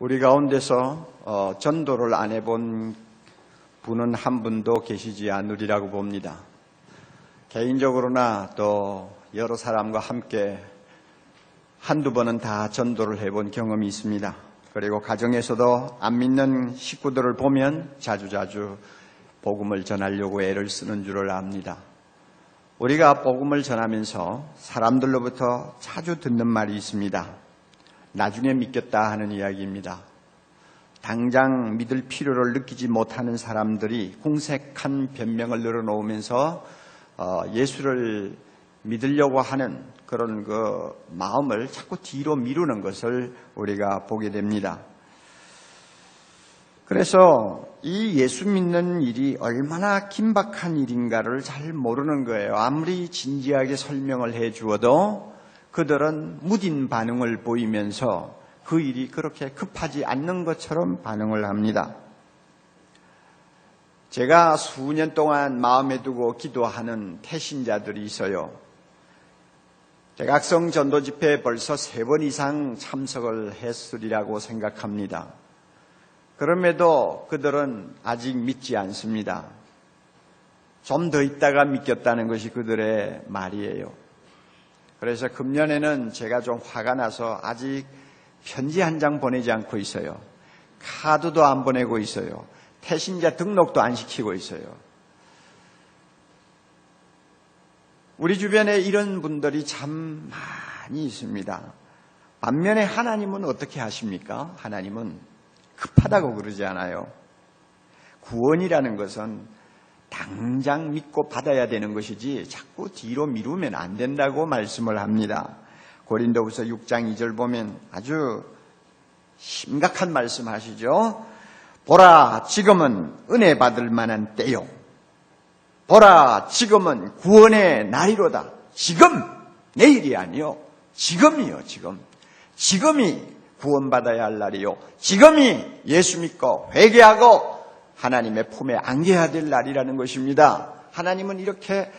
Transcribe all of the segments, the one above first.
우리 가운데서 전도를 안 해본 분은 한 분도 계시지 않으리라고 봅니다. 개인적으로나 또 여러 사람과 함께 한두 번은 다 전도를 해본 경험이 있습니다. 그리고 가정에서도 안 믿는 식구들을 보면 자주자주 복음을 전하려고 애를 쓰는 줄을 압니다. 우리가 복음을 전하면서 사람들로부터 자주 듣는 말이 있습니다. 나중에 믿겠다 하는 이야기입니다. 당장 믿을 필요를 느끼지 못하는 사람들이 궁색한 변명을 늘어놓으면서 예수를 믿으려고 하는 그런 마음을 자꾸 뒤로 미루는 것을 우리가 보게 됩니다. 그래서 이 예수 믿는 일이 얼마나 긴박한 일인가를 잘 모르는 거예요. 아무리 진지하게 설명을 해 주어도 그들은 무딘 반응을 보이면서 그 일이 그렇게 급하지 않는 것처럼 반응을 합니다. 제가 수년 동안 마음에 두고 기도하는 태신자들이 있어요. 대각성 전도 집회에 벌써 3번 이상 참석을 했으리라고 생각합니다. 그럼에도 그들은 아직 믿지 않습니다. 좀 더 있다가 믿겠다는 것이 그들의 말이에요. 그래서 금년에는 제가 좀 화가 나서 아직 편지 한 장 보내지 않고 있어요. 카드도 안 보내고 있어요. 태신자 등록도 안 시키고 있어요. 우리 주변에 이런 분들이 참 많이 있습니다. 반면에 하나님은 어떻게 하십니까? 하나님은 급하다고 그러지 않아요. 구원이라는 것은 당장 믿고 받아야 되는 것이지 자꾸 뒤로 미루면 안 된다고 말씀을 합니다. 고린도후서 6장 2절 보면 아주 심각한 말씀 하시죠. 보라, 지금은 은혜 받을 만한 때요. 보라, 지금은 구원의 날이로다. 지금, 내일이 아니요. 지금이요, 지금. 지금이 구원받아야 할 날이요. 지금이 예수 믿고 회개하고 하나님의 품에 안겨야 될 날이라는 것입니다. 하나님은 이렇게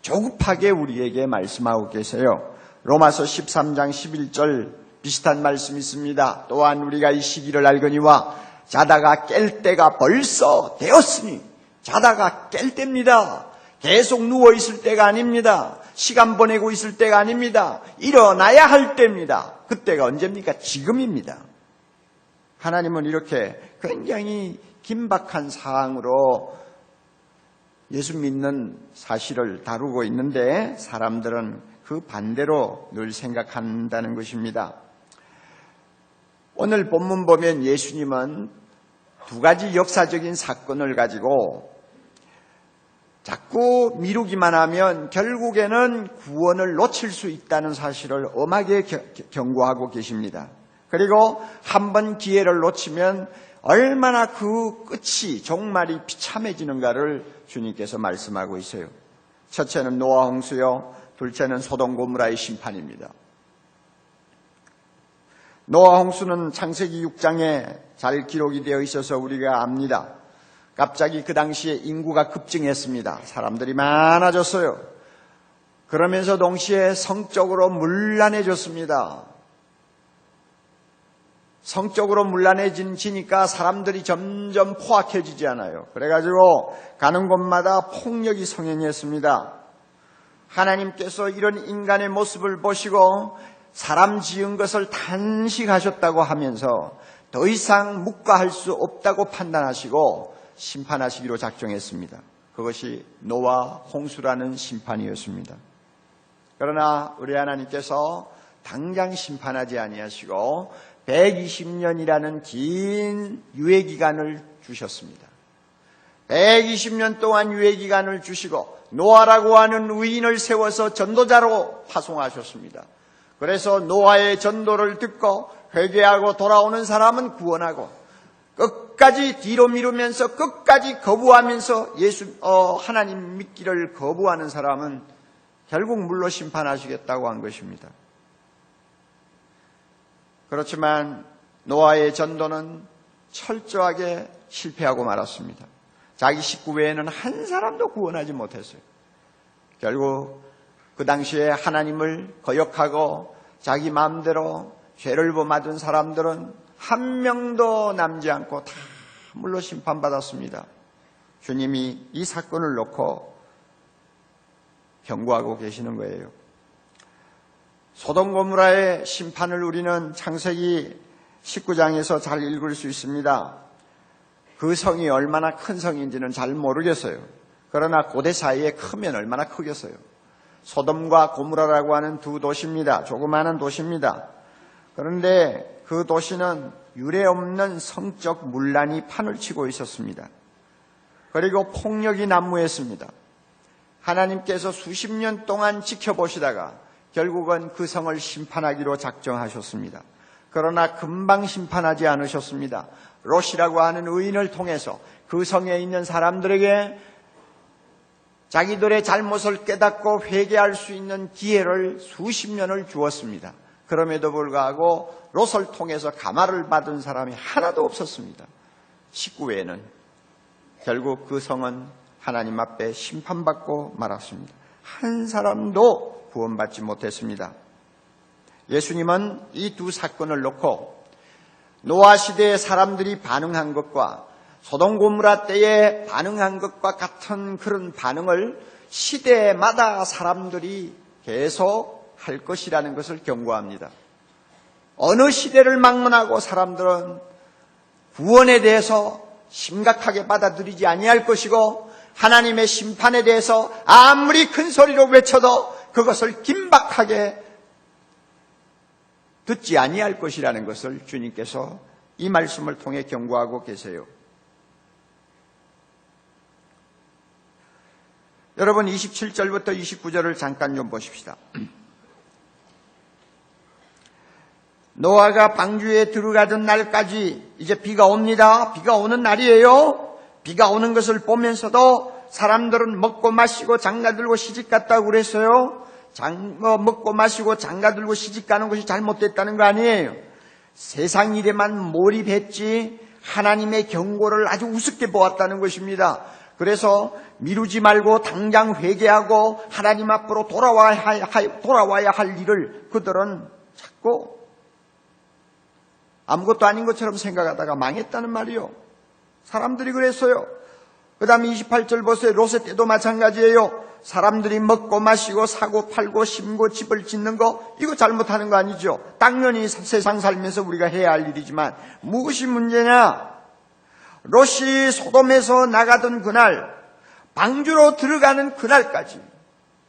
조급하게 우리에게 말씀하고 계세요. 로마서 13장 11절 비슷한 말씀이 있습니다. 또한 우리가 이 시기를 알거니와 자다가 깰 때가 벌써 되었으니, 자다가 깰 때입니다. 계속 누워있을 때가 아닙니다. 시간 보내고 있을 때가 아닙니다. 일어나야 할 때입니다. 그때가 언제입니까? 지금입니다. 하나님은 이렇게 굉장히 긴박한 사항으로 예수 믿는 사실을 다루고 있는데 사람들은 그 반대로 늘 생각한다는 것입니다. 오늘 본문 보면 예수님은 두 가지 역사적인 사건을 가지고 자꾸 미루기만 하면 결국에는 구원을 놓칠 수 있다는 사실을 엄하게 경고하고 계십니다. 그리고 한번 기회를 놓치면 얼마나 그 끝이 종말이 비참해지는가를 주님께서 말씀하고 있어요. 첫째는 노아 홍수요, 둘째는 소돔 고모라의 심판입니다. 노아 홍수는 창세기 6장에 잘 기록이 되어 있어서 우리가 압니다. 갑자기 그 당시에 인구가 급증했습니다. 사람들이 많아졌어요. 그러면서 동시에 성적으로 문란해졌습니다. 성적으로 문란해지니까 사람들이 점점 포악해지지 않아요. 그래가지고 가는 곳마다 폭력이 성행했습니다. 하나님께서 이런 인간의 모습을 보시고 사람 지은 것을 단식하셨다고 하면서 더 이상 묵과할 수 없다고 판단하시고 심판하시기로 작정했습니다. 그것이 노아 홍수라는 심판이었습니다. 그러나 우리 하나님께서 당장 심판하지 아니하시고 120년이라는 긴 유예기간을 주셨습니다. 120년 동안 유예기간을 주시고 노아라고 하는 의인을 세워서 전도자로 파송하셨습니다. 그래서 노아의 전도를 듣고 회개하고 돌아오는 사람은 구원하고 끝까지 뒤로 미루면서 끝까지 거부하면서 하나님 믿기를 거부하는 사람은 결국 물로 심판하시겠다고 한 것입니다. 그렇지만 노아의 전도는 철저하게 실패하고 말았습니다. 자기 식구 외에는 한 사람도 구원하지 못했어요. 결국 그 당시에 하나님을 거역하고 자기 마음대로 죄를 범하던 사람들은 한 명도 남지 않고 다 물로 심판받았습니다. 주님이 이 사건을 놓고 경고하고 계시는 거예요. 소돔 고모라의 심판을 우리는 창세기 19장에서 잘 읽을 수 있습니다. 그 성이 얼마나 큰 성인지는 잘 모르겠어요. 그러나 고대 사이에 크면 얼마나 크겠어요. 소돔과 고모라라고 하는 두 도시입니다. 조그마한 도시입니다. 그런데 그 도시는 유례없는 성적 문란이 판을 치고 있었습니다. 그리고 폭력이 난무했습니다. 하나님께서 수십 년 동안 지켜보시다가 결국은 그 성을 심판하기로 작정하셨습니다. 그러나 금방 심판하지 않으셨습니다. 롯이라고 하는 의인을 통해서 그 성에 있는 사람들에게 자기들의 잘못을 깨닫고 회개할 수 있는 기회를 수십 년을 주었습니다. 그럼에도 불구하고 롯을 통해서 감화를 받은 사람이 하나도 없었습니다. 19회에는 결국 그 성은 하나님 앞에 심판받고 말았습니다. 한 사람도 구원받지 못했습니다. 예수님은 이 두 사건을 놓고 노아 시대의 사람들이 반응한 것과 소돔 고모라 때에 반응한 것과 같은 그런 반응을 시대마다 사람들이 계속 할 것이라는 것을 경고합니다. 어느 시대를 막론하고 사람들은 구원에 대해서 심각하게 받아들이지 아니할 것이고 하나님의 심판에 대해서 아무리 큰 소리로 외쳐도 그것을 긴박하게 듣지 아니할 것이라는 것을 주님께서 이 말씀을 통해 경고하고 계세요. 여러분 27절부터 29절을 잠깐 좀 보십시다. 노아가 방주에 들어가던 날까지 이제 비가 옵니다. 비가 오는 날이에요. 비가 오는 것을 보면서도 사람들은 먹고 마시고 장가들고 시집갔다고 그랬어요. 먹고 마시고 장가들고 시집가는 것이 잘못됐다는 거 아니에요. 세상 일에만 몰입했지 하나님의 경고를 아주 우습게 보았다는 것입니다. 그래서 미루지 말고 당장 회개하고 하나님 앞으로 돌아와야 할 일을 그들은 자꾸 아무것도 아닌 것처럼 생각하다가 망했다는 말이요. 사람들이 그랬어요. 그 다음에 28절 보세요. 롯의 때도 마찬가지예요. 사람들이 먹고 마시고 사고 팔고 심고 집을 짓는 거 이거 잘못하는 거 아니죠. 당연히 세상 살면서 우리가 해야 할 일이지만 무엇이 문제냐. 롯이 소돔에서 나가던 그날 방주로 들어가는 그날까지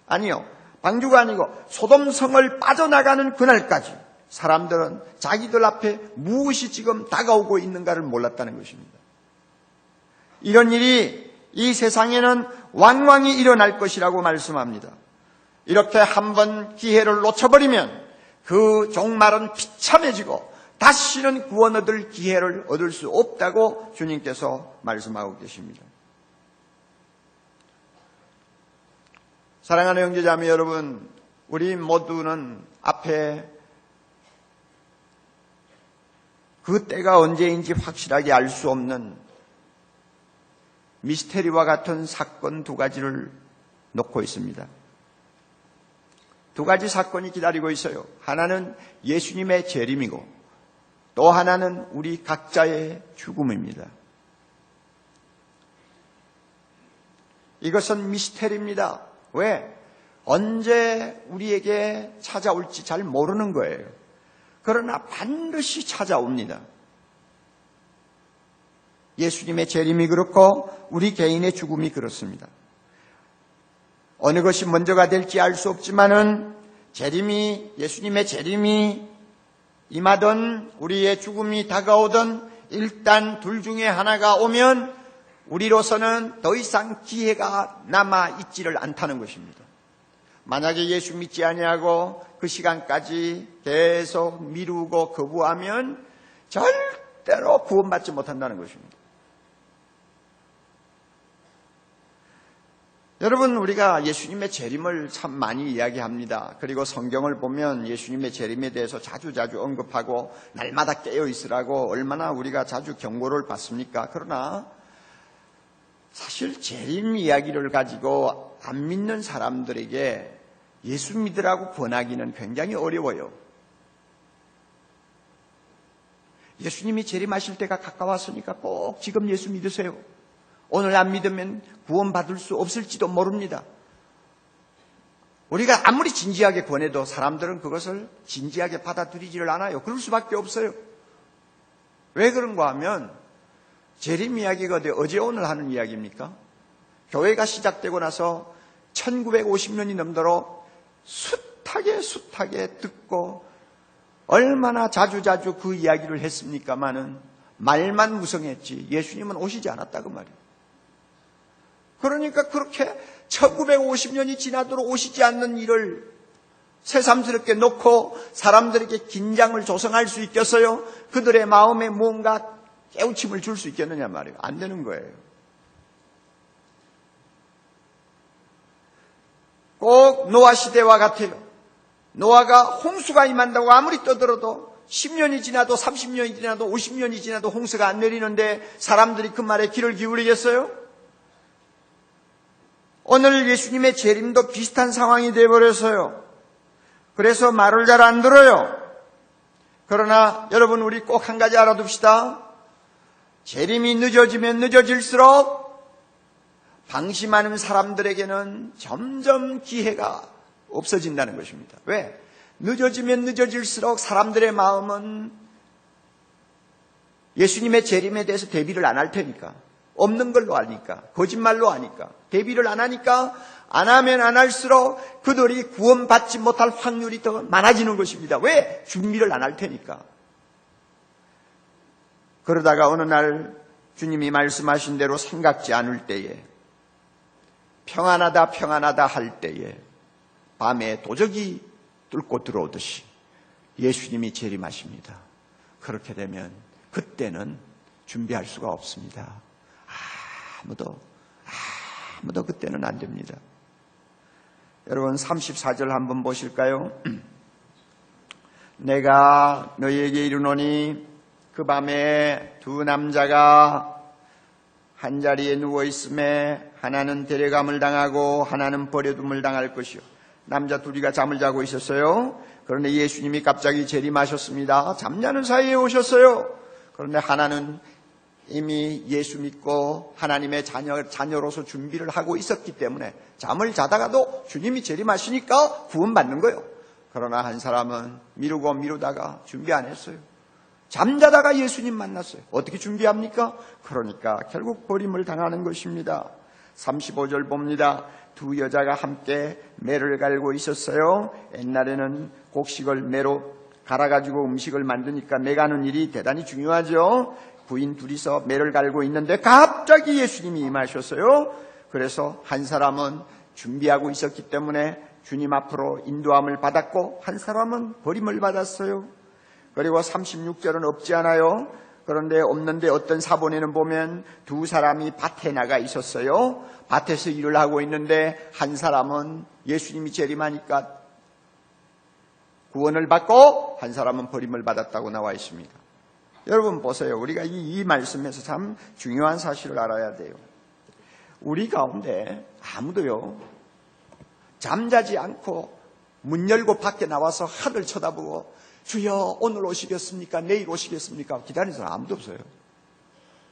아니요. 방주가 아니고 소돔성을 빠져나가는 그날까지 사람들은 자기들 앞에 무엇이 지금 다가오고 있는가를 몰랐다는 것입니다. 이런 일이 이 세상에는 왕왕이 일어날 것이라고 말씀합니다. 이렇게 한번 기회를 놓쳐버리면 그 종말은 비참해지고 다시는 구원 얻을 기회를 얻을 수 없다고 주님께서 말씀하고 계십니다. 사랑하는 형제자매 여러분, 우리 모두는 앞에 그 때가 언제인지 확실하게 알 수 없는 미스테리와 같은 사건 두 가지를 놓고 있습니다. 두 가지 사건이 기다리고 있어요. 하나는 예수님의 재림이고 또 하나는 우리 각자의 죽음입니다. 이것은 미스테리입니다. 왜? 언제 우리에게 찾아올지 잘 모르는 거예요. 그러나 반드시 찾아옵니다. 예수님의 재림이 그렇고 우리 개인의 죽음이 그렇습니다. 어느 것이 먼저가 될지 알 수 없지만은 예수님의 재림이 임하든 우리의 죽음이 다가오든 일단 둘 중에 하나가 오면 우리로서는 더 이상 기회가 남아있지를 않다는 것입니다. 만약에 예수 믿지 아니하고 그 시간까지 계속 미루고 거부하면 절대로 구원받지 못한다는 것입니다. 여러분, 우리가 예수님의 재림을 참 많이 이야기합니다. 그리고 성경을 보면 예수님의 재림에 대해서 자주자주 언급하고 날마다 깨어있으라고 얼마나 우리가 자주 경고를 받습니까? 그러나 사실 재림 이야기를 가지고 안 믿는 사람들에게 예수 믿으라고 권하기는 굉장히 어려워요. 예수님이 재림하실 때가 가까웠으니까 꼭 지금 예수 믿으세요. 오늘 안 믿으면 구원받을 수 없을지도 모릅니다. 우리가 아무리 진지하게 권해도 사람들은 그것을 진지하게 받아들이지를 않아요. 그럴 수밖에 없어요. 왜 그런가 하면 재림 이야기가 어제 오늘 하는 이야기입니까? 교회가 시작되고 나서 1950년이 넘도록 숱하게 듣고 얼마나 자주 그 이야기를 했습니까마는 말만 무성했지 예수님은 오시지 않았다 그 말이에요. 그러니까 그렇게 1950년이 지나도록 오시지 않는 일을 새삼스럽게 놓고 사람들에게 긴장을 조성할 수 있겠어요? 그들의 마음에 뭔가 깨우침을 줄 수 있겠느냐 말이에요. 안 되는 거예요. 꼭 노아 시대와 같아요. 노아가 홍수가 임한다고 아무리 떠들어도 10년이 지나도 30년이 지나도 50년이 지나도 홍수가 안 내리는데 사람들이 그 말에 귀를 기울이겠어요? 오늘 예수님의 재림도 비슷한 상황이 되어버렸어요. 그래서 말을 잘 안 들어요. 그러나 여러분 우리 꼭 한 가지 알아둡시다. 재림이 늦어지면 늦어질수록 방심하는 사람들에게는 점점 기회가 없어진다는 것입니다. 왜? 늦어지면 늦어질수록 사람들의 마음은 예수님의 재림에 대해서 대비를 안 할 테니까, 없는 걸로 아니까, 거짓말로 아니까, 대비를 안 하니까, 안 하면 안 할수록 그들이 구원받지 못할 확률이 더 많아지는 것입니다. 왜? 준비를 안 할 테니까. 그러다가 어느 날 주님이 말씀하신 대로 생각지 않을 때에, 평안하다 할 때에 밤에 도적이 뚫고 들어오듯이 예수님이 재림하십니다. 그렇게 되면 그때는 준비할 수가 없습니다. 아무도 그때는 안 됩니다. 여러분 34절 한번 보실까요? 내가 너희에게 이르노니 그 밤에 두 남자가 한 자리에 누워 있음에 하나는 데려감을 당하고 하나는 버려둠을 당할 것이요. 남자 둘이가 잠을 자고 있었어요. 그런데 예수님이 갑자기 재림하셨습니다. 잠자는 사이에 오셨어요. 그런데 하나는 이미 예수 믿고 하나님의 자녀로서 준비를 하고 있었기 때문에 잠을 자다가도 주님이 재림하시니까 구원받는 거예요. 그러나 한 사람은 미루다가 준비 안 했어요. 잠자다가 예수님 만났어요. 어떻게 준비합니까? 그러니까 결국 버림을 당하는 것입니다. 35절 봅니다. 두 여자가 함께 매를 갈고 있었어요. 옛날에는 곡식을 매로 갈아가지고 음식을 만드니까 매 가는 일이 대단히 중요하죠. 부인 둘이서 매를 갈고 있는데 갑자기 예수님이 임하셨어요. 그래서 한 사람은 준비하고 있었기 때문에 주님 앞으로 인도함을 받았고 한 사람은 버림을 받았어요. 그리고 36절은 없지 않아요. 그런데 없는데 어떤 사본에는 보면 두 사람이 밭에 나가 있었어요. 밭에서 일을 하고 있는데 한 사람은 예수님이 재림하니까 구원을 받고 한 사람은 버림을 받았다고 나와 있습니다. 여러분 보세요. 우리가 이 말씀에서 참 중요한 사실을 알아야 돼요. 우리 가운데 아무도요 잠자지 않고 문 열고 밖에 나와서 하늘 쳐다보고 주여 오늘 오시겠습니까? 내일 오시겠습니까? 기다리는 사람 아무도 없어요.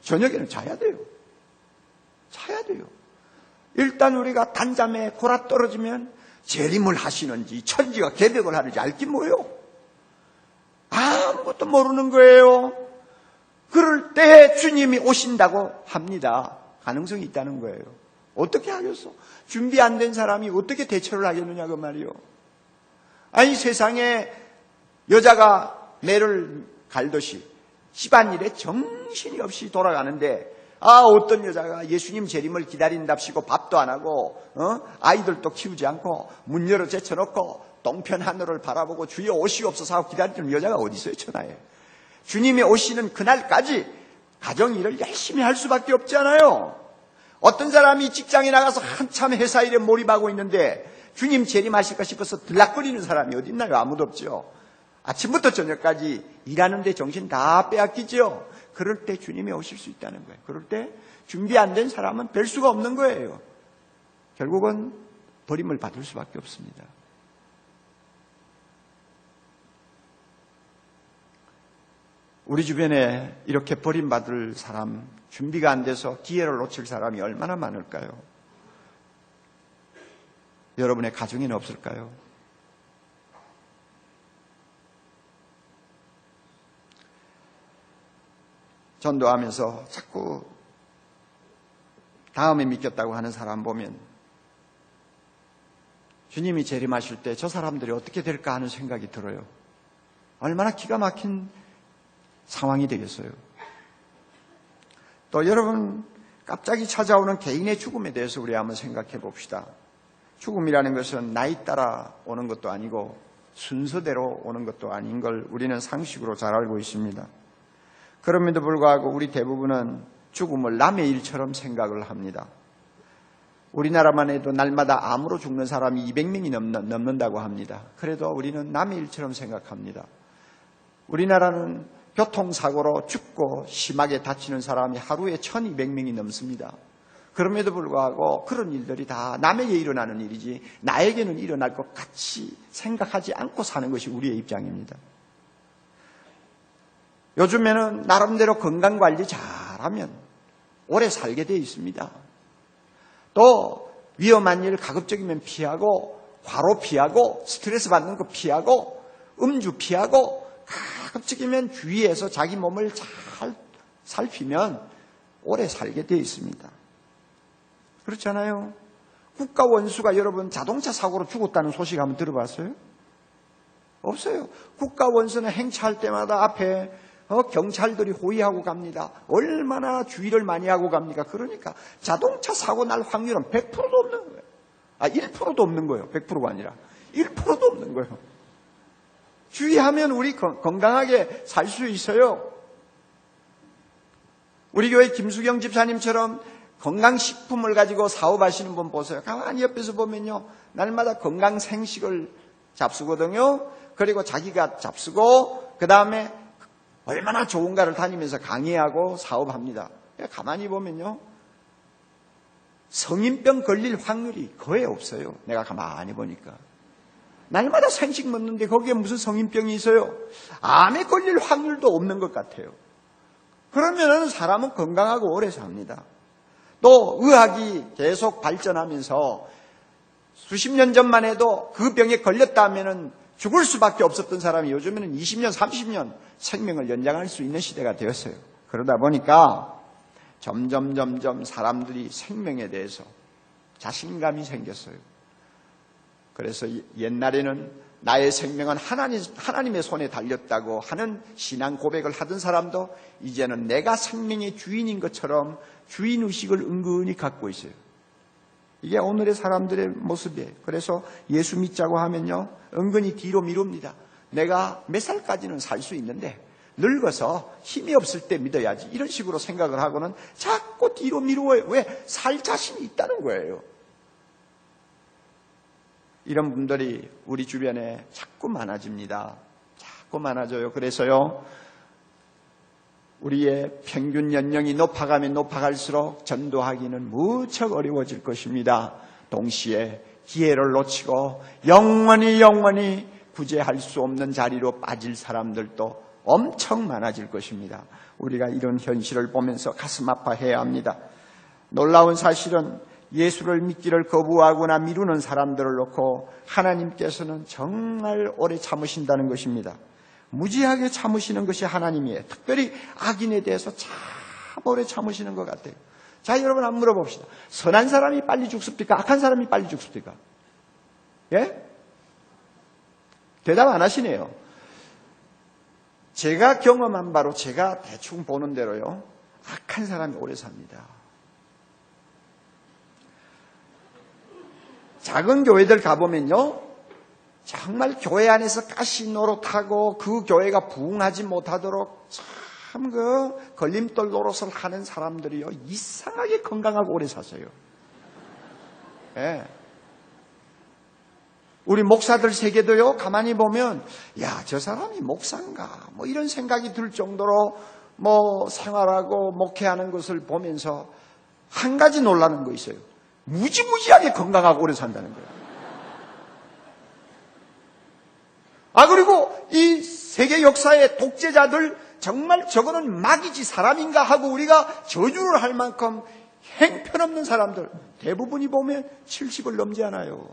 저녁에는 자야 돼요. 일단 우리가 단잠에 골아 떨어지면 재림을 하시는지 천지가 개벽을 하는지 알긴 뭐예요. 아무것도 모르는 거예요. 그럴 때 주님이 오신다고 합니다. 가능성이 있다는 거예요. 어떻게 하겠어? 준비 안 된 사람이 어떻게 대처를 하겠느냐 그 말이요. 아니 세상에 여자가 매를 갈듯이 집안일에 정신이 없이 돌아가는데 어떤 여자가 예수님 재림을 기다린답시고 밥도 안 하고 아이들도 키우지 않고 문 열어 제쳐놓고 동편 하늘을 바라보고 주여 오시옵소서 하고 기다리는 여자가 어디 있어요 천하에. 주님이 오시는 그날까지 가정일을 열심히 할 수밖에 없지 않아요. 어떤 사람이 직장에 나가서 한참 회사 일에 몰입하고 있는데 주님 재림하실까 싶어서 들락거리는 사람이 어디 있나요? 아무도 없죠. 아침부터 저녁까지 일하는 데 정신 다 빼앗기죠. 그럴 때 주님이 오실 수 있다는 거예요. 그럴 때 준비 안 된 사람은 별 수가 없는 거예요. 결국은 버림을 받을 수밖에 없습니다. 우리 주변에 이렇게 버림받을 사람, 준비가 안 돼서 기회를 놓칠 사람이 얼마나 많을까요? 여러분의 가정에는 없을까요? 전도하면서 자꾸 다음에 믿겠다고 하는 사람 보면 주님이 재림하실 때 저 사람들이 어떻게 될까 하는 생각이 들어요. 얼마나 기가 막힌 상황이 되겠어요. 또 여러분, 갑자기 찾아오는 개인의 죽음에 대해서 우리 한번 생각해 봅시다. 죽음이라는 것은 나이 따라 오는 것도 아니고 순서대로 오는 것도 아닌 걸 우리는 상식으로 잘 알고 있습니다. 그럼에도 불구하고 우리 대부분은 죽음을 남의 일처럼 생각을 합니다. 우리나라만 해도 날마다 암으로 죽는 사람이 200명이 넘는다고 합니다. 그래도 우리는 남의 일처럼 생각합니다. 우리나라는 교통사고로 죽고 심하게 다치는 사람이 하루에 1200명이 넘습니다. 그럼에도 불구하고 그런 일들이 다 남에게 일어나는 일이지 나에게는 일어날 것 같이 생각하지 않고 사는 것이 우리의 입장입니다. 요즘에는 나름대로 건강관리 잘하면 오래 살게 되어 있습니다. 또 위험한 일 가급적이면 피하고 과로 피하고 스트레스 받는 거 피하고 음주 피하고 가급적이면 주위에서 자기 몸을 잘 살피면 오래 살게 되어 있습니다. 그렇잖아요. 국가 원수가 여러분 자동차 사고로 죽었다는 소식 한번 들어봤어요? 없어요. 국가 원수는 행차할 때마다 앞에 경찰들이 호위하고 갑니다. 얼마나 주의를 많이 하고 갑니까? 그러니까 자동차 사고 날 확률은 100%도 없는 거예요. 1%도 없는 거예요. 100%가 아니라 1%도 없는 거예요. 주의하면 우리 건강하게 살 수 있어요. 우리 교회 김수경 집사님처럼 건강식품을 가지고 사업하시는 분 보세요. 가만히 옆에서 보면요, 날마다 건강생식을 잡수거든요. 그리고 자기가 잡수고 그 다음에 얼마나 좋은가를 다니면서 강의하고 사업합니다. 가만히 보면요, 성인병 걸릴 확률이 거의 없어요. 내가 가만히 보니까. 날마다 생식 먹는데 거기에 무슨 성인병이 있어요? 암에 걸릴 확률도 없는 것 같아요. 그러면 사람은 건강하고 오래 삽니다. 또 의학이 계속 발전하면서 수십 년 전만 해도 그 병에 걸렸다 하면은 죽을 수밖에 없었던 사람이 요즘에는 20년, 30년 생명을 연장할 수 있는 시대가 되었어요. 그러다 보니까 점점 사람들이 생명에 대해서 자신감이 생겼어요. 그래서 옛날에는 나의 생명은 하나님의 손에 달렸다고 하는 신앙 고백을 하던 사람도 이제는 내가 생명의 주인인 것처럼 주인의식을 은근히 갖고 있어요. 이게 오늘의 사람들의 모습이에요. 그래서 예수 믿자고 하면요, 은근히 뒤로 미룹니다. 내가 몇 살까지는 살 수 있는데 늙어서 힘이 없을 때 믿어야지, 이런 식으로 생각을 하고는 자꾸 뒤로 미루어요. 왜? 살 자신이 있다는 거예요. 이런 분들이 우리 주변에 자꾸 많아집니다. 자꾸 많아져요. 그래서요, 우리의 평균 연령이 높아가면 높아갈수록 전도하기는 무척 어려워질 것입니다. 동시에 기회를 놓치고 영원히 구제할 수 없는 자리로 빠질 사람들도 엄청 많아질 것입니다. 우리가 이런 현실을 보면서 가슴 아파해야 합니다. 놀라운 사실은 예수를 믿기를 거부하거나 미루는 사람들을 놓고 하나님께서는 정말 오래 참으신다는 것입니다. 무지하게 참으시는 것이 하나님이에요. 특별히 악인에 대해서 참 오래 참으시는 것 같아요. 자, 여러분 한번 물어봅시다. 선한 사람이 빨리 죽습니까? 악한 사람이 빨리 죽습니까? 예? 대답 안 하시네요. 제가 경험한 바로, 제가 대충 보는 대로요, 악한 사람이 오래 삽니다. 작은 교회들 가보면요, 정말 교회 안에서 가시 노릇하고 그 교회가 부흥하지 못하도록 참 그 걸림돌 노릇을 하는 사람들이요, 이상하게 건강하고 오래 사세요. 예. 우리 목사들 세계도요, 가만히 보면, 야, 저 사람이 목사인가? 뭐 이런 생각이 들 정도로 뭐 생활하고 목회하는 것을 보면서 한 가지 놀라는 거 있어요. 무지무지하게 건강하고 오래 산다는 거예요. 그리고 이 세계 역사의 독재자들 정말 저거는 막이지 사람인가 하고 우리가 저주를 할 만큼 형편없는 사람들 대부분이 보면 70을 넘지 않아요.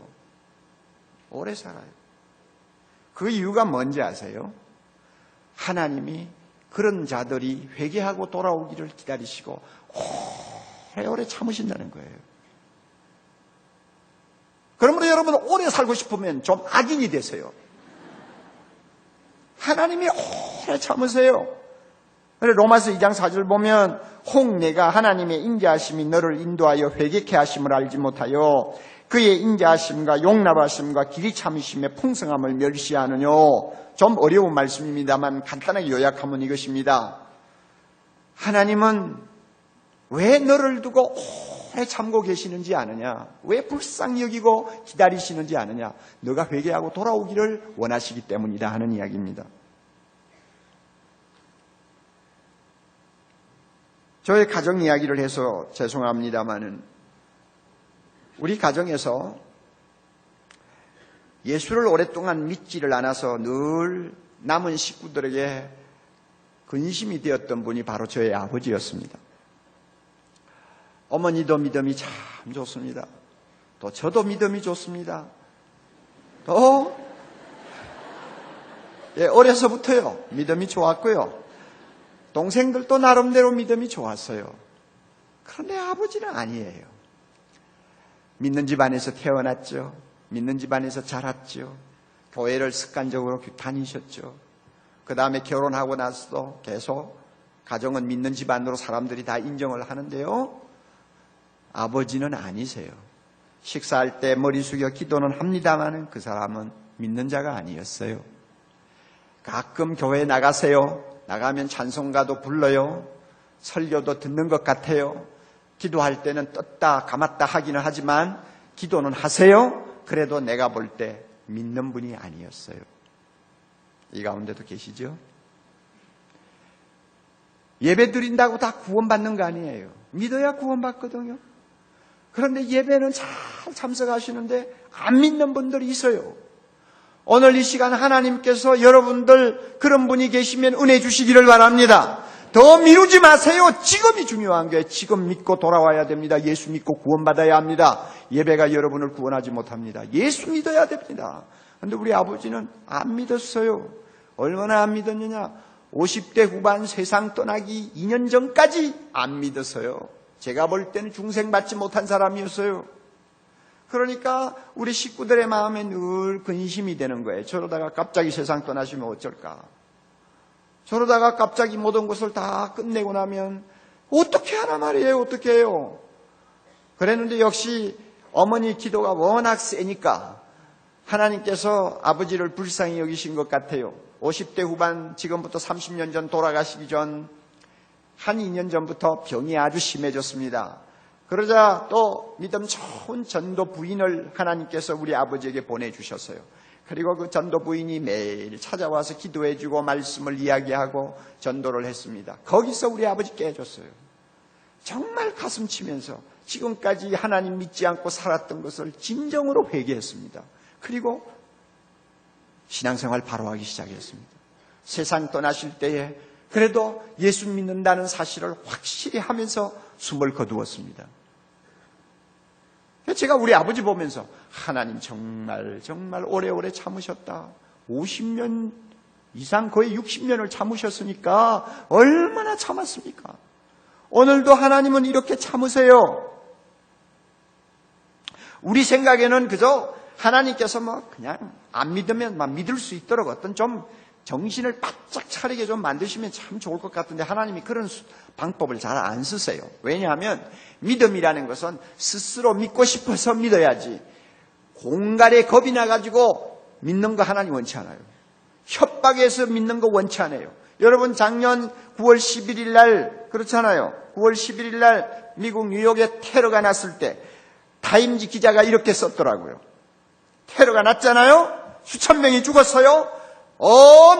오래 살아요. 그 이유가 뭔지 아세요? 하나님이 그런 자들이 회개하고 돌아오기를 기다리시고 오래오래 참으신다는 거예요. 그러므로 여러분 오래 살고 싶으면 좀 악인이 되세요. 하나님이 오래 참으세요. 로마서 2장 4절 보면 혹 내가 하나님의 인자하심이 너를 인도하여 회개케 하심을 알지 못하여 그의 인자하심과 용납하심과 길이 참으심의 풍성함을 멸시하느뇨. 좀 어려운 말씀입니다만 간단하게 요약하면 이것입니다. 하나님은 왜 너를 두고 오래 참고 계시는지 아느냐? 왜 불쌍히 여기고 기다리시는지 아느냐? 너가 회개하고 돌아오기를 원하시기 때문이다 하는 이야기입니다. 저의 가정 이야기를 해서 죄송합니다마는 우리 가정에서 예수를 오랫동안 믿지를 않아서 늘 남은 식구들에게 근심이 되었던 분이 바로 저의 아버지였습니다. 어머니도 믿음이 참 좋습니다. 또 저도 믿음이 좋습니다. 또 어려서부터요 믿음이 좋았고요. 동생들도 나름대로 믿음이 좋았어요. 그런데 아버지는 아니에요. 믿는 집안에서 태어났죠. 믿는 집안에서 자랐죠. 교회를 습관적으로 다니셨죠. 그 다음에 결혼하고 나서도 계속 가정은 믿는 집안으로 사람들이 다 인정을 하는데요. 아버지는 아니세요. 식사할 때 머리 숙여 기도는 합니다만 그 사람은 믿는 자가 아니었어요. 가끔 교회 나가세요. 나가면 찬송가도 불러요. 설교도 듣는 것 같아요. 기도할 때는 떴다 감았다 하기는 하지만 기도는 하세요. 그래도 내가 볼 때 믿는 분이 아니었어요. 이 가운데도 계시죠? 예배 드린다고 다 구원받는 거 아니에요. 믿어야 구원받거든요. 그런데 예배는 잘 참석하시는데 안 믿는 분들이 있어요. 오늘 이 시간 하나님께서 여러분들 그런 분이 계시면 은혜 주시기를 바랍니다. 더 미루지 마세요. 지금이 중요한 거예요. 지금 믿고 돌아와야 됩니다. 예수 믿고 구원받아야 합니다. 예배가 여러분을 구원하지 못합니다. 예수 믿어야 됩니다. 그런데 우리 아버지는 안 믿었어요. 얼마나 안 믿었느냐? 50대 후반 세상 떠나기 2년 전까지 안 믿었어요. 제가 볼 때는 중생받지 못한 사람이었어요. 그러니까 우리 식구들의 마음에 늘 근심이 되는 거예요. 저러다가 갑자기 세상 떠나시면 어쩔까? 저러다가 갑자기 모든 것을 다 끝내고 나면 어떻게 하나 말이에요. 어떻게 해요? 그랬는데 역시 어머니 기도가 워낙 세니까 하나님께서 아버지를 불쌍히 여기신 것 같아요. 50대 후반 지금부터 30년 전 돌아가시기 전 한 2년 전부터 병이 아주 심해졌습니다. 그러자 또 믿음 좋은 전도 부인을 하나님께서 우리 아버지에게 보내주셨어요. 그리고 그 전도 부인이 매일 찾아와서 기도해주고 말씀을 이야기하고 전도를 했습니다. 거기서 우리 아버지 깨졌어요. 정말 가슴 치면서 지금까지 하나님 믿지 않고 살았던 것을 진정으로 회개했습니다. 그리고 신앙생활 바로 하기 시작했습니다. 세상 떠나실 때에 그래도 예수 믿는다는 사실을 확실히 하면서 숨을 거두었습니다. 제가 우리 아버지 보면서 하나님 정말 오래오래 참으셨다. 50년 이상 거의 60년을 참으셨으니까 얼마나 참았습니까? 오늘도 하나님은 이렇게 참으세요. 우리 생각에는 그저 하나님께서 그냥 안 믿으면 믿을 수 있도록 어떤 좀 정신을 바짝 차리게 좀 만드시면 참 좋을 것 같은데 하나님이 그런 방법을 잘 안 쓰세요. 왜냐하면 믿음이라는 것은 스스로 믿고 싶어서 믿어야지 공갈에 겁이 나가지고 믿는 거 하나님 원치 않아요. 협박해서 믿는 거 원치 않아요. 여러분 작년 9월 11일 날 그렇잖아요. 9월 11일 날 미국 뉴욕에 테러가 났을 때 타임지 기자가 이렇게 썼더라고요. 테러가 났잖아요. 수천 명이 죽었어요.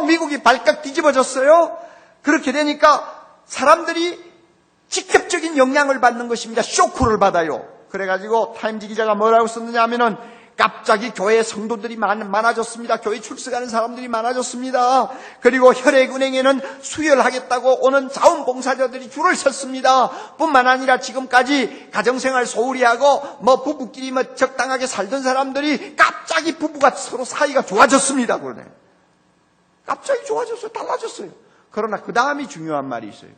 미국이 발칵 뒤집어졌어요. 그렇게 되니까 사람들이 직접적인 영향을 받는 것입니다. 쇼크를 받아요. 그래가지고 타임지 기자가 뭐라고 썼느냐 하면은 갑자기 교회 성도들이 많아졌습니다. 교회 출석하는 사람들이 많아졌습니다. 그리고 혈액은행에는 수혈하겠다고 오는 자원봉사자들이 줄을 섰습니다. 뿐만 아니라 지금까지 가정생활 소홀히 하고 부부끼리 적당하게 살던 사람들이 갑자기 부부가 서로 사이가 좋아졌습니다. 그러네. 갑자기 좋아졌어요. 달라졌어요. 그러나 그 다음이 중요한 말이 있어요.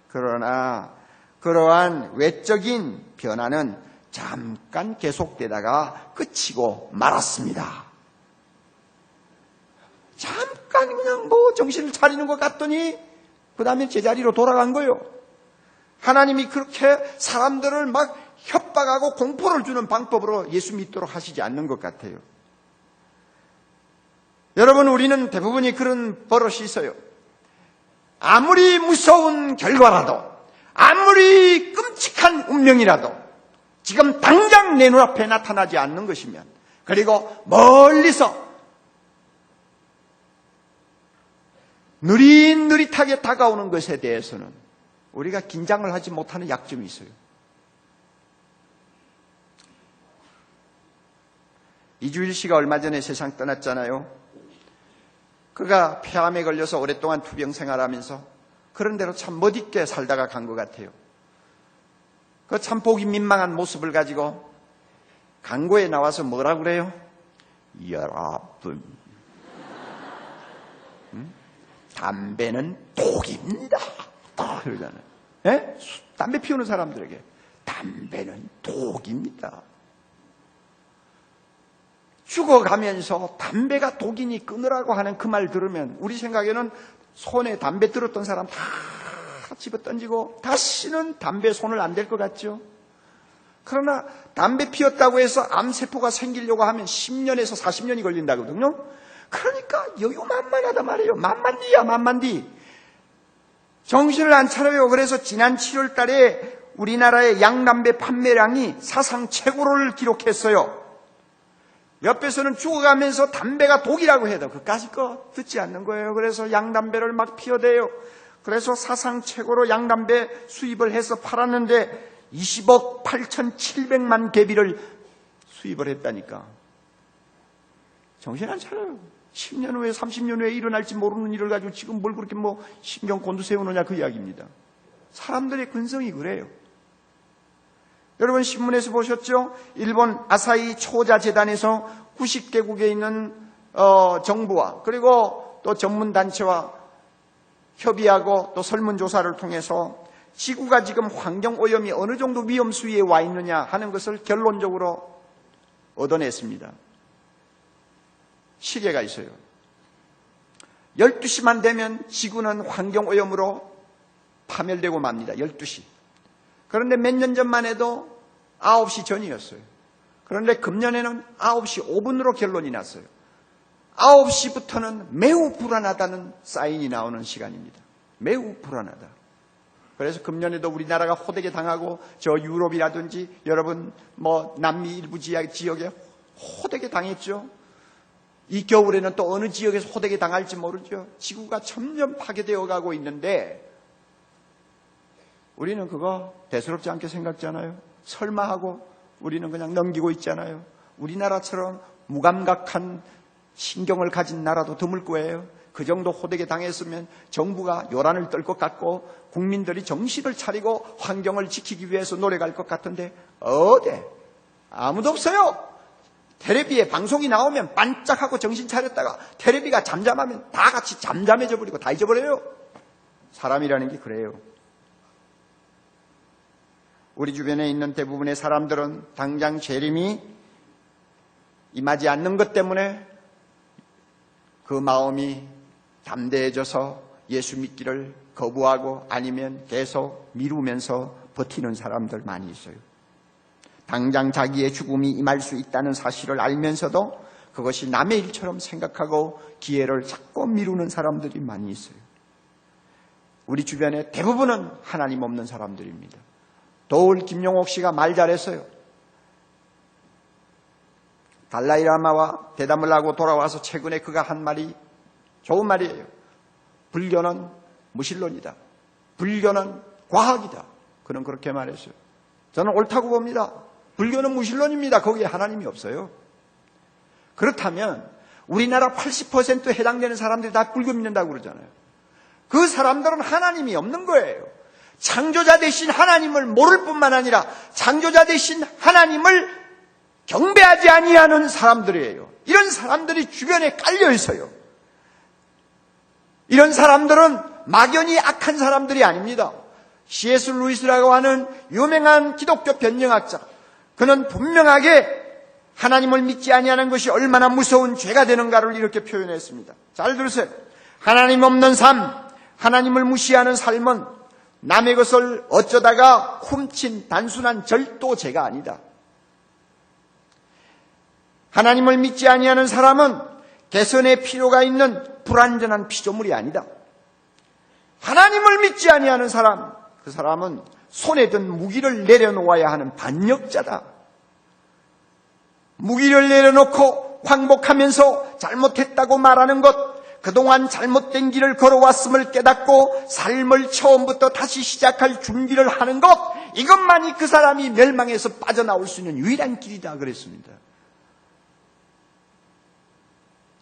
그러나 그러한 외적인 변화는 잠깐 계속되다가 그치고 말았습니다. 잠깐 그냥 정신을 차리는 것 같더니 그 다음에 제자리로 돌아간 거예요. 하나님이 그렇게 사람들을 막 협박하고 공포를 주는 방법으로 예수 믿도록 하시지 않는 것 같아요. 여러분, 우리는 대부분이 그런 버릇이 있어요. 아무리 무서운 결과라도, 아무리 끔찍한 운명이라도 지금 당장 내 눈앞에 나타나지 않는 것이면, 그리고 멀리서 느릿느릿하게 다가오는 것에 대해서는 우리가 긴장을 하지 못하는 약점이 있어요. 이주일 씨가 얼마 전에 세상 떠났잖아요. 그가 폐암에 걸려서 오랫동안 투병 생활하면서 그런 대로 참 멋있게 살다가 간 것 같아요. 그 참 보기 민망한 모습을 가지고 광고에 나와서 뭐라고 그래요? 여러분, 담배는 독입니다. 그러잖아요. 예? 담배 피우는 사람들에게 담배는 독입니다. 죽어가면서 담배가 독이니 끊으라고 하는 그 말 들으면 우리 생각에는 손에 담배 들었던 사람 다 집어 던지고 다시는 담배에 손을 안 댈 것 같죠? 그러나 담배 피웠다고 해서 암세포가 생기려고 하면 10년에서 40년이 걸린다거든요. 그러니까 여유만만하다 말이에요. 만만디야 만만디. 정신을 안 차려요. 그래서 지난 7월 달에 우리나라의 양담배 판매량이 사상 최고를 기록했어요. 옆에서는 죽어가면서 담배가 독이라고 해도 그까짓 거 듣지 않는 거예요. 그래서 양담배를 막 피워대요. 그래서 사상 최고로 양담배 수입을 해서 팔았는데 20억 8,700만 개비를 수입을 했다니까. 정신 안 차려요. 10년 후에 30년 후에 일어날지 모르는 일을 가지고 지금 뭘 그렇게 신경 곤두세우느냐 그 이야기입니다. 사람들의 근성이 그래요. 여러분 신문에서 보셨죠? 일본 아사히 초자 재단에서 90개국에 있는 정부와 그리고 또 전문단체와 협의하고 또 설문조사를 통해서 지구가 지금 환경오염이 어느 정도 위험 수위에 와 있느냐 하는 것을 결론적으로 얻어냈습니다. 시계가 있어요. 12시만 되면 지구는 환경오염으로 파멸되고 맙니다. 12시. 그런데 몇 년 전만 해도 9시 전이었어요. 그런데 금년에는 9시 5분으로 결론이 났어요. 9시부터는 매우 불안하다는 사인이 나오는 시간입니다. 매우 불안하다. 그래서 금년에도 우리나라가 호되게 당하고 저 유럽이라든지 여러분 남미 일부 지역에 호되게 당했죠. 이 겨울에는 또 어느 지역에서 호되게 당할지 모르죠. 지구가 점점 파괴되어 가고 있는데 우리는 그거 대수롭지 않게 생각잖아요. 설마 하고 우리는 그냥 넘기고 있잖아요. 우리나라처럼 무감각한 신경을 가진 나라도 드물 거예요. 그 정도 호되게 당했으면 정부가 요란을 떨 것 같고 국민들이 정신을 차리고 환경을 지키기 위해서 노력할 것 같은데 어디 아무도 없어요. 텔레비에 방송이 나오면 반짝하고 정신 차렸다가 텔레비가 잠잠하면 다 같이 잠잠해져 버리고 다 잊어버려요. 사람이라는 게 그래요. 우리 주변에 있는 대부분의 사람들은 당장 재림이 임하지 않는 것 때문에 그 마음이 담대해져서 예수 믿기를 거부하고 아니면 계속 미루면서 버티는 사람들 많이 있어요. 당장 자기의 죽음이 임할 수 있다는 사실을 알면서도 그것이 남의 일처럼 생각하고 기회를 자꾸 미루는 사람들이 많이 있어요. 우리 주변에 대부분은 하나님 없는 사람들입니다. 도울 김용옥 씨가 말 잘했어요. 달라이라마와 대담을 하고 돌아와서 최근에 그가 한 말이 좋은 말이에요. 불교는 무신론이다. 불교는 과학이다. 그는 그렇게 말했어요. 저는 옳다고 봅니다. 불교는 무신론입니다. 거기에 하나님이 없어요. 그렇다면 우리나라 80% 해당되는 사람들이 다 불교 믿는다고 그러잖아요. 그 사람들은 하나님이 없는 거예요. 창조자 되신 하나님을 모를 뿐만 아니라 창조자 되신 하나님을 경배하지 아니하는 사람들이에요. 이런 사람들이 주변에 깔려 있어요. 이런 사람들은 막연히 악한 사람들이 아닙니다. C.S. 루이스라고 하는 유명한 기독교 변증학자, 그는 분명하게 하나님을 믿지 아니하는 것이 얼마나 무서운 죄가 되는가를 이렇게 표현했습니다. 잘 들으세요. 하나님 없는 삶, 하나님을 무시하는 삶은 남의 것을 어쩌다가 훔친 단순한 절도죄가 아니다. 하나님을 믿지 아니하는 사람은 개선의 필요가 있는 불완전한 피조물이 아니다. 하나님을 믿지 아니하는 사람, 그 사람은 손에 든 무기를 내려놓아야 하는 반역자다. 무기를 내려놓고 광복하면서 잘못했다고 말하는 것, 그동안 잘못된 길을 걸어왔음을 깨닫고 삶을 처음부터 다시 시작할 준비를 하는 것, 이것만이 그 사람이 멸망에서 빠져나올 수 있는 유일한 길이다 그랬습니다.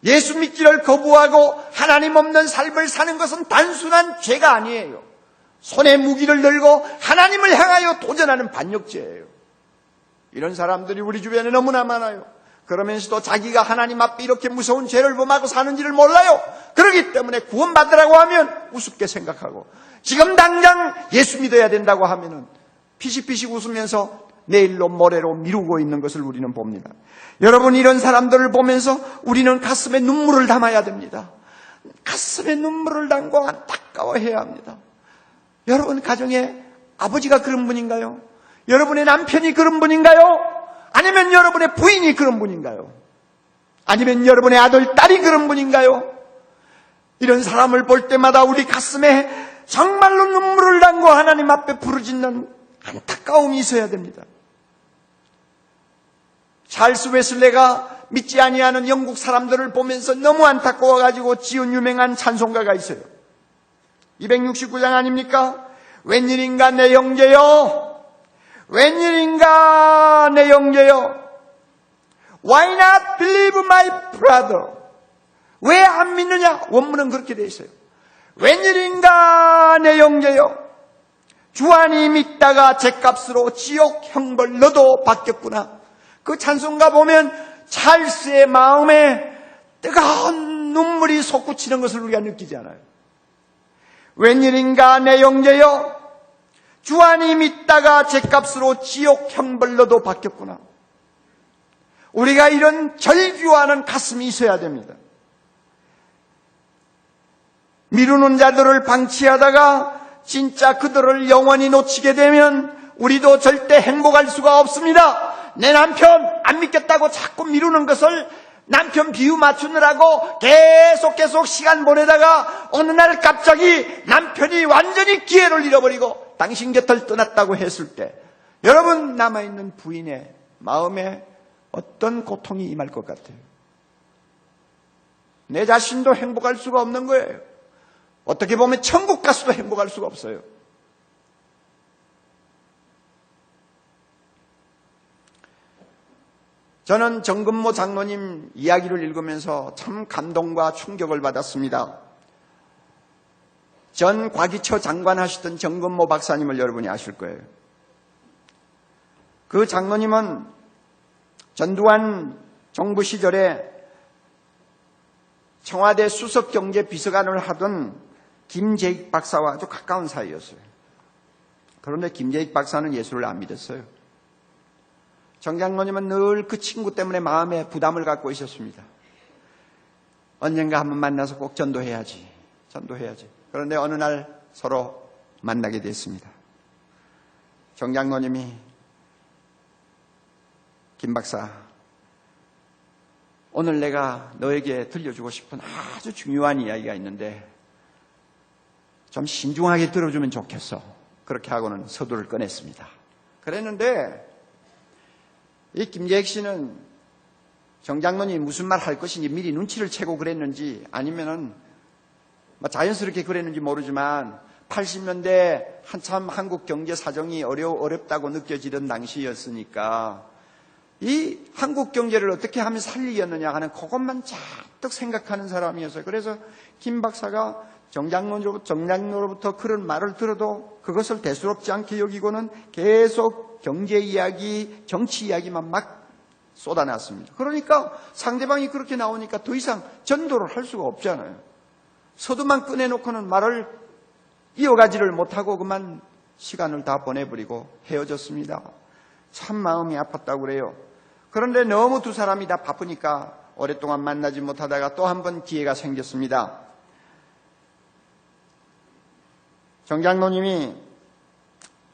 예수 믿기를 거부하고 하나님 없는 삶을 사는 것은 단순한 죄가 아니에요. 손에 무기를 들고 하나님을 향하여 도전하는 반역죄예요. 이런 사람들이 우리 주변에 너무나 많아요. 그러면서도 자기가 하나님 앞에 이렇게 무서운 죄를 범하고 사는지를 몰라요. 그렇기 때문에 구원받으라고 하면 우습게 생각하고, 지금 당장 예수 믿어야 된다고 하면은 피식피식 웃으면서 내일로 모레로 미루고 있는 것을 우리는 봅니다. 여러분, 이런 사람들을 보면서 우리는 가슴에 눈물을 담아야 됩니다. 가슴에 눈물을 담고 안타까워해야 합니다. 여러분 가정에 아버지가 그런 분인가요? 여러분의 남편이 그런 분인가요? 아니면 여러분의 부인이 그런 분인가요? 아니면 여러분의 아들, 딸이 그런 분인가요? 이런 사람을 볼 때마다 우리 가슴에 정말로 눈물을 담고 하나님 앞에 부르짖는 안타까움이 있어야 됩니다. 찰스 웨슬레가 믿지 아니하는 영국 사람들을 보면서 너무 안타까워가지고 지은 유명한 찬송가가 있어요. 269장 아닙니까? 웬일인가 내 형제여, 웬일인가 내 형제여, Why not believe my brother? 왜 안 믿느냐? 원문은 그렇게 되어 있어요. 웬일인가 내 형제여, 주안이 믿다가 죗값으로 지옥 형벌 너도 받겠구나. 그 찬송가 보면 찰스의 마음에 뜨거운 눈물이 솟구치는 것을 우리가 느끼지 않아요? 웬일인가 내 형제여, 주안이 믿다가 죗값으로 지옥 형벌 너도 받겠구나. 우리가 이런 절규하는 가슴이 있어야 됩니다. 미루는 자들을 방치하다가 진짜 그들을 영원히 놓치게 되면 우리도 절대 행복할 수가 없습니다. 내 남편 안 믿겠다고 자꾸 미루는 것을 남편 비유 맞추느라고 계속 시간 보내다가 어느 날 갑자기 남편이 완전히 기회를 잃어버리고 당신 곁을 떠났다고 했을 때 여러분 남아있는 부인의 마음에 어떤 고통이 임할 것 같아요? 내 자신도 행복할 수가 없는 거예요. 어떻게 보면 천국 가서도 행복할 수가 없어요. 저는 정금모 장로님 이야기를 읽으면서 참 감동과 충격을 받았습니다. 전 과기처 장관 하시던 정금모 박사님을 여러분이 아실 거예요. 그 장로님은 전두환 정부 시절에 청와대 수석경제비서관을 하던 김재익 박사와 아주 가까운 사이였어요. 그런데 김재익 박사는 예수를 안 믿었어요. 정 장로님은 늘 그 친구 때문에 마음에 부담을 갖고 있었습니다. 언젠가 한번 만나서 꼭 전도해야지. 그런데 어느 날 서로 만나게 됐습니다. 정 장로님이 김 박사, 오늘 내가 너에게 들려주고 싶은 아주 중요한 이야기가 있는데 좀 신중하게 들어주면 좋겠어. 그렇게 하고는 서두를 꺼냈습니다. 그랬는데 이 김재익 씨는 정 장로님이 무슨 말 할 것인지 미리 눈치를 채고 그랬는지 아니면은 자연스럽게 그랬는지 모르지만 80년대 한참 한국 경제 사정이 어렵다고 느껴지던 당시였으니까 이 한국 경제를 어떻게 하면 살리겠느냐 하는 그것만 잔뜩 생각하는 사람이었어요. 그래서 김 박사가 정장로로부터 그런 말을 들어도 그것을 대수롭지 않게 여기고는 계속 경제 이야기, 정치 이야기만 막 쏟아놨습니다. 그러니까 상대방이 그렇게 나오니까 더 이상 전도를 할 수가 없잖아요. 서두만 꺼내놓고는 말을 이어가지를 못하고 그만 시간을 다 보내버리고 헤어졌습니다. 참 마음이 아팠다고 그래요. 그런데 너무 두 사람이 다 바쁘니까 오랫동안 만나지 못하다가 또 한 번 기회가 생겼습니다. 정장로님이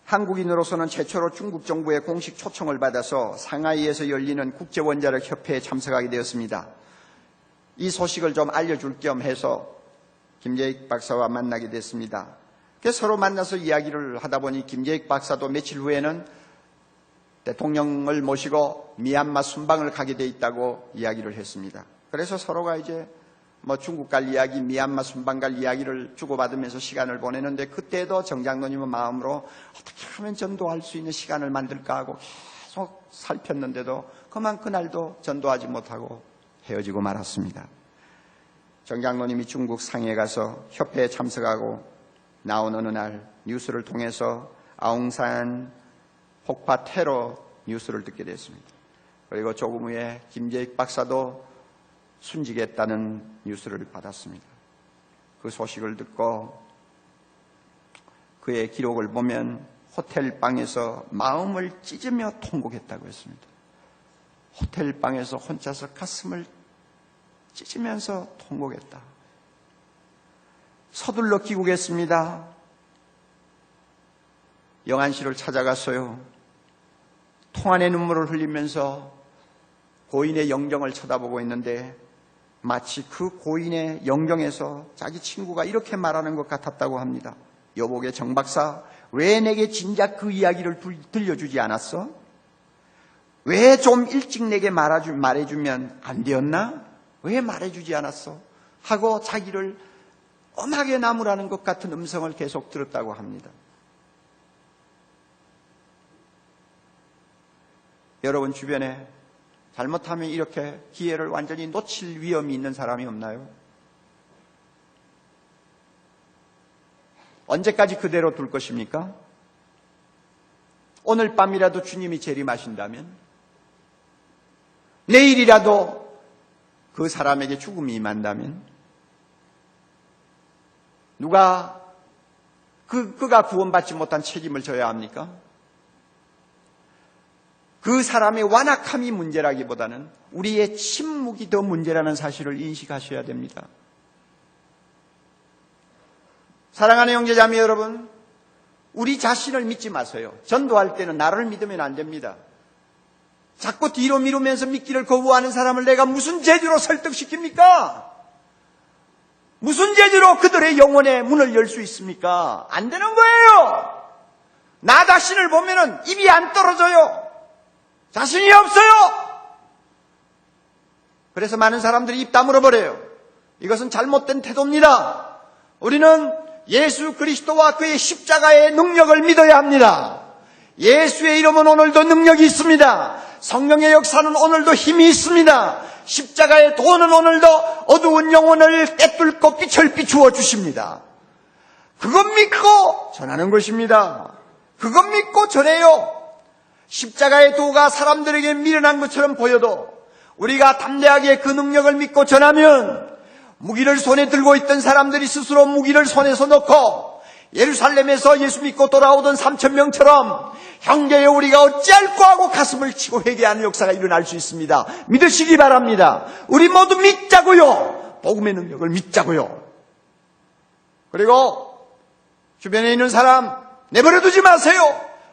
한국인으로서는 최초로 중국 정부의 공식 초청을 받아서 상하이에서 열리는 국제원자력 협회에 참석하게 되었습니다. 이 소식을 좀 알려줄 겸 해서 김재익 박사와 만나게 됐습니다. 그래서 서로 만나서 이야기를 하다 보니 김재익 박사도 며칠 후에는 대통령을 모시고 미얀마 순방을 가게 돼 있다고 이야기를 했습니다. 그래서 서로가 이제 중국 갈 이야기, 미얀마 순방 갈 이야기를 주고받으면서 시간을 보내는데 그때도 정장로님은 마음으로 어떻게 하면 전도할 수 있는 시간을 만들까 하고 계속 살폈는데도 그날도 전도하지 못하고 헤어지고 말았습니다. 정장로님이 중국 상해에 가서 협회에 참석하고 나온 어느 날 뉴스를 통해서 아웅산 폭파 테러 뉴스를 듣게 됐습니다. 그리고 조금 후에 김재익 박사도 순직했다는 뉴스를 받았습니다. 그 소식을 듣고 그의 기록을 보면 호텔 방에서 마음을 찢으며 통곡했다고 했습니다. 호텔 방에서 혼자서 가슴을 찢으면서 통곡했다. 서둘러 귀국했습니다. 영안실을 찾아갔어요. 통안의 눈물을 흘리면서 고인의 영정을 쳐다보고 있는데 마치 그 고인의 영정에서 자기 친구가 이렇게 말하는 것 같았다고 합니다. 여보게 정박사, 왜 내게 진작 그 이야기를 들려주지 않았어? 왜 좀 일찍 내게 말해주면 안 되었나? 왜 말해주지 않았어? 하고 자기를 엄하게 나무라는 것 같은 음성을 계속 들었다고 합니다. 여러분 주변에 잘못하면 이렇게 기회를 완전히 놓칠 위험이 있는 사람이 없나요? 언제까지 그대로 둘 것입니까? 오늘 밤이라도 주님이 재림하신다면, 내일이라도 그 사람에게 죽음이 임한다면, 누가 그가 구원받지 못한 책임을 져야 합니까? 그 사람의 완악함이 문제라기보다는 우리의 침묵이 더 문제라는 사실을 인식하셔야 됩니다. 사랑하는 형제자매 여러분, 우리 자신을 믿지 마세요. 전도할 때는 나를 믿으면 안 됩니다. 자꾸 뒤로 미루면서 믿기를 거부하는 사람을 내가 무슨 재주로 설득시킵니까? 무슨 재주로 그들의 영혼의 문을 열 수 있습니까? 안 되는 거예요. 나 자신을 보면은 입이 안 떨어져요. 자신이 없어요. 그래서 많은 사람들이 입 다물어버려요. 이것은 잘못된 태도입니다. 우리는 예수 그리스도와 그의 십자가의 능력을 믿어야 합니다. 예수의 이름은 오늘도 능력이 있습니다. 성령의 역사는 오늘도 힘이 있습니다. 십자가의 도는 오늘도 어두운 영혼을 꿰뚫고 빛을 비추어 주십니다. 그것 믿고 전하는 것입니다. 그것 믿고 전해요. 십자가의 도가 사람들에게 미련한 것처럼 보여도 우리가 담대하게 그 능력을 믿고 전하면 무기를 손에 들고 있던 사람들이 스스로 무기를 손에서 놓고 예루살렘에서 예수 믿고 돌아오던 3,000명처럼 형제여 우리가 어찌할꼬 하고 가슴을 치고 회개하는 역사가 일어날 수 있습니다. 믿으시기 바랍니다. 우리 모두 믿자고요. 복음의 능력을 믿자고요. 그리고 주변에 있는 사람 내버려두지 마세요.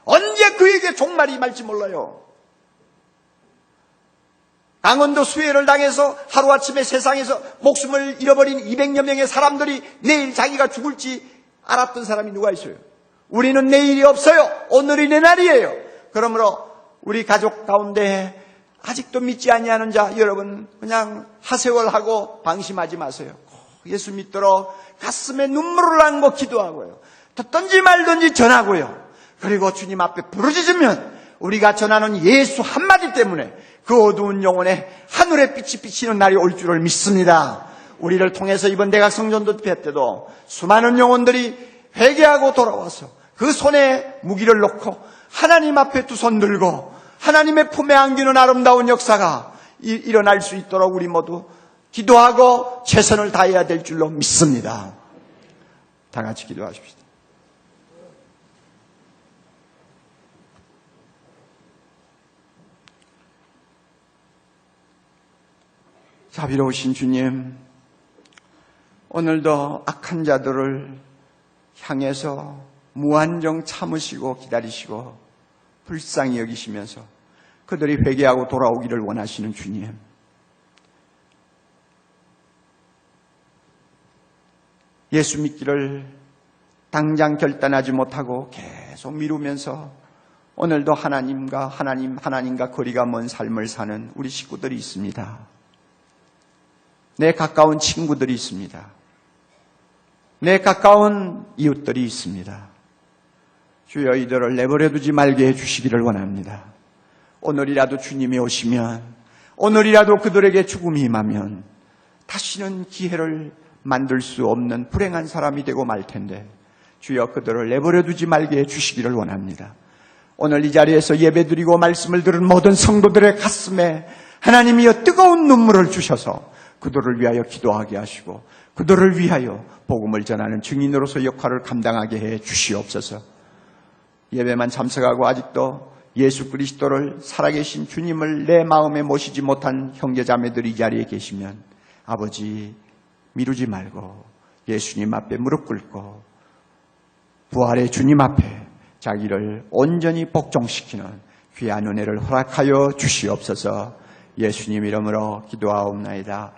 언제 그에게 종말이 임할지 몰라요. 강원도 수해를 당해서 하루아침에 세상에서 목숨을 잃어버린 200여 명의 사람들이 내일 자기가 죽을지 알았던 사람이 누가 있어요? 우리는 내일이 없어요. 오늘이 내 날이에요. 그러므로 우리 가족 가운데 아직도 믿지 아니하는 자 여러분 그냥 하세월하고 방심하지 마세요. 예수 믿도록 가슴에 눈물을 안고 기도하고요. 듣든지 말든지 전하고요. 그리고 주님 앞에 부르짖으면 우리가 전하는 예수 한마디 때문에 그 어두운 영혼에 하늘의 빛이 비치는 날이 올 줄을 믿습니다. 우리를 통해서 이번 대각성전도 때도 수많은 영혼들이 회개하고 돌아와서 그 손에 무기를 놓고 하나님 앞에 두 손 들고 하나님의 품에 안기는 아름다운 역사가 일어날 수 있도록 우리 모두 기도하고 최선을 다해야 될 줄로 믿습니다. 다 같이 기도하십시다. 자비로우신 주님, 오늘도 악한 자들을 향해서 무한정 참으시고 기다리시고 불쌍히 여기시면서 그들이 회개하고 돌아오기를 원하시는 주님, 예수 믿기를 당장 결단하지 못하고 계속 미루면서 오늘도 하나님과 거리가 먼 삶을 사는 우리 식구들이 있습니다. 내 가까운 친구들이 있습니다. 내 가까운 이웃들이 있습니다. 주여, 이들을 내버려두지 말게 해주시기를 원합니다. 오늘이라도 주님이 오시면, 오늘이라도 그들에게 죽음이 임하면 다시는 기회를 만들 수 없는 불행한 사람이 되고 말 텐데, 주여, 그들을 내버려두지 말게 해주시기를 원합니다. 오늘 이 자리에서 예배드리고 말씀을 들은 모든 성도들의 가슴에 하나님이여 뜨거운 눈물을 주셔서 그들을 위하여 기도하게 하시고 그들을 위하여 복음을 전하는 증인으로서 역할을 감당하게 해 주시옵소서. 예배만 참석하고 아직도 예수 그리스도를 살아계신 주님을 내 마음에 모시지 못한 형제자매들이 이 자리에 계시면 아버지, 미루지 말고 예수님 앞에 무릎 꿇고 부활의 주님 앞에 자기를 온전히 복종시키는 귀한 은혜를 허락하여 주시옵소서. 예수님 이름으로 기도하옵나이다.